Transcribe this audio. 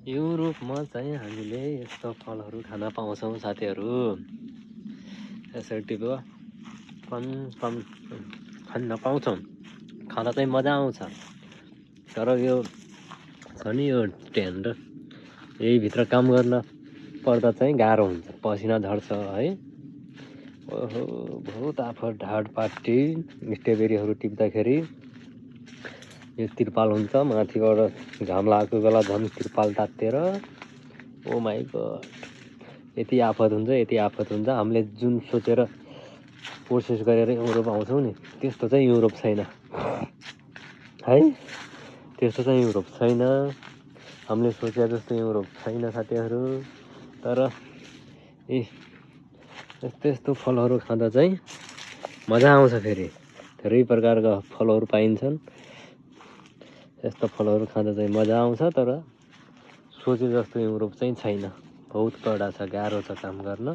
युरोपमा चाहिँ हामीले यस्तो फलहरू खान पाउँछौँ साथीहरू। यसरी पो खान पाउँछौँ, खाँदा चाहिँ मजा आउँछ। तर यो छ नि यो टेन्ट, यही भित्र काम गर्न पर्दा चाहिँ गाह्रो हुन्छ, पसिना झर्छ है। ओहो बहुत आफर ढाड पाटी स्ट्रबेरीहरू टिप्दाखेरि यो तिरपाल हुन्छ, माथिबाट घाम लागेको बेला झन् तिरपाल तात्तिएर ओ माई गड यति आफत हुन्छ। हामीले जुन सोचेर कोसिस गरेर युरोप आउँछौँ नि त्यस्तो चाहिँ युरोप छैन है, त्यस्तो चाहिँ युरोप छैन। हामीले सोचे जस्तो युरोप छैन साथीहरू। तर यस्तो फलहरू खाँदा चाहिँ मजा आउँछ। फेरि धेरै प्रकारका फलहरू पाइन्छन्, यस्तो फलहरू खाँदा चाहिँ मजा आउँछ। तर सोचे जस्तो युरोप चाहिँ छैन, बहुत कडा छ, गाह्रो छ काम गर्न।